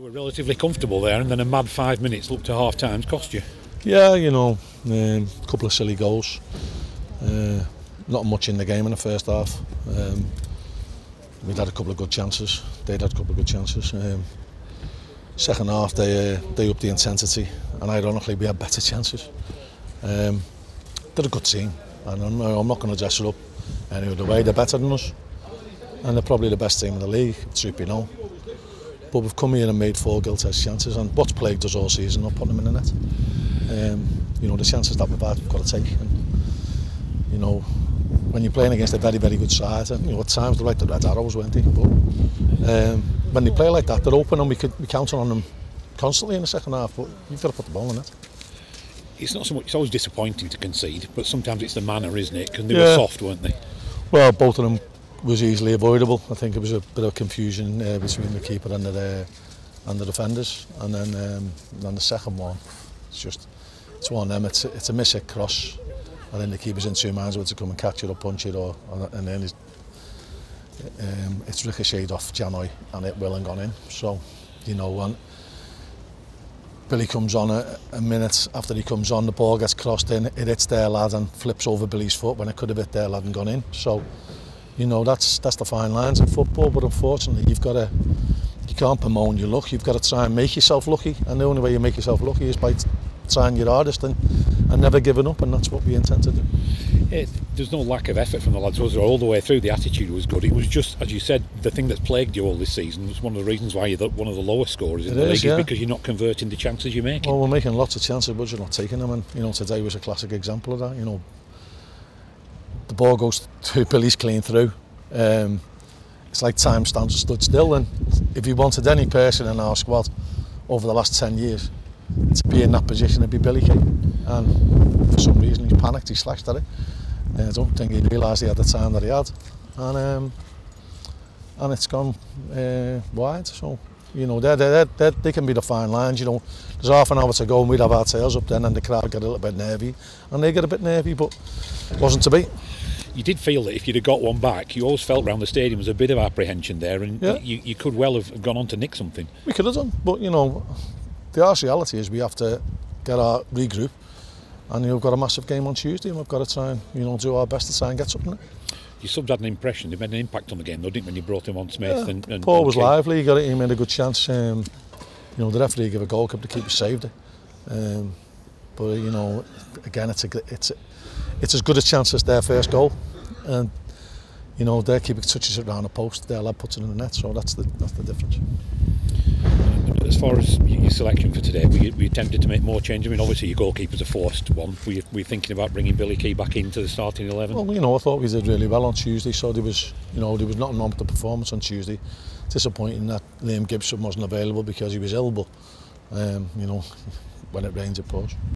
You were relatively comfortable there, and then a mad 5 minutes looked to half times cost you. Yeah, you know, a couple of silly goals. Not much in the game in the first half. We'd had a couple of good chances. They'd had a couple of good chances. Second half, they upped the intensity, and ironically, we had better chances. They're a good team, and I'm not going to dress it up any other way. They're better than us, and they're probably the best team in the league, truth be known. But we've come here and made 4 gilt-edged chances, and what's plagued us all season, not putting them in the net. You know, the chances that we've had, we've got to take. And, you know, when you're playing against a very, very good side, and, you know, at times they're like the Red Arrows, weren't they? But when they play like that, they're open, and we counted on them constantly in the second half. But you've got to put the ball in it. It's not so much. It's always disappointing to concede, but sometimes it's the manner, isn't it? Because they were soft, weren't they? Well, both of them was easily avoidable. I think it was a bit of confusion between the keeper and the defenders, and then the second one, it's one of them. It's a miss cross. I think the keeper's in 2 minds whether to come and catch it or punch it, and then it's ricocheted off Janoy and it will and gone in. So, you know, when Billy comes on a minute after he comes on, the ball gets crossed in, it hits their lad and flips over Billy's foot when it could have hit their lad and gone in. So, you know, that's the fine lines in football, but unfortunately you can't bemoan your luck. You've got to try and make yourself lucky, and the only way you make yourself lucky is by trying your hardest and never giving up, and that's what we intend to do. There's no lack of effort from the lads, was there? All the way through, the attitude was good. It was just, as you said, the thing that's plagued you all this season was one of the reasons why you're one of the lowest scorers in the league, is because you're not converting the chances you're making. Well, we're making lots of chances, but you're not taking them, and you know, today was a classic example of that. You know, the ball goes to Billy's clean through. It's like time stood still, and if you wanted any person in our squad over the last 10 years to be in that position, it'd be Billy Kay. And for some reason he panicked, he slashed at it. I don't think he realised he had the time that he had, and it's gone wide. So, you know, they can be the fine lines. You know, there's half an hour to go and we'd have our tails up then, and the crowd get a little bit nervy, and they get a bit nervy, but it wasn't to be. You did feel that if you'd have got one back, you always felt around the stadium was a bit of apprehension there, and you could well have gone on to nick something. We could have done, but you know, the harsh reality is we have to get our regroup, and you've got a massive game on Tuesday, and we've got to try and, you know, do our best to try and get something. Your subs had an impression, they made an impact on the game though, didn't when you brought him on, Smith? Yeah, Paul was lively, he made a good chance. You know, the referee gave a goal, kept the keeper saved it. But you know, again, it's as good a chance as their first goal, and you know, their keeper touches it around the post, their lad puts it in the net, so that's the difference. As far as your selection for today, were you tempted to make more changes? I mean, obviously your goalkeeper's a forced one. Were you thinking about bringing Billy Kay back into the starting 11? Well, you know, I thought we did really well on Tuesday, so there was nothing wrong with the performance on Tuesday. Disappointing that Liam Gibson wasn't available because he was ill, but you know, when it rains it pours.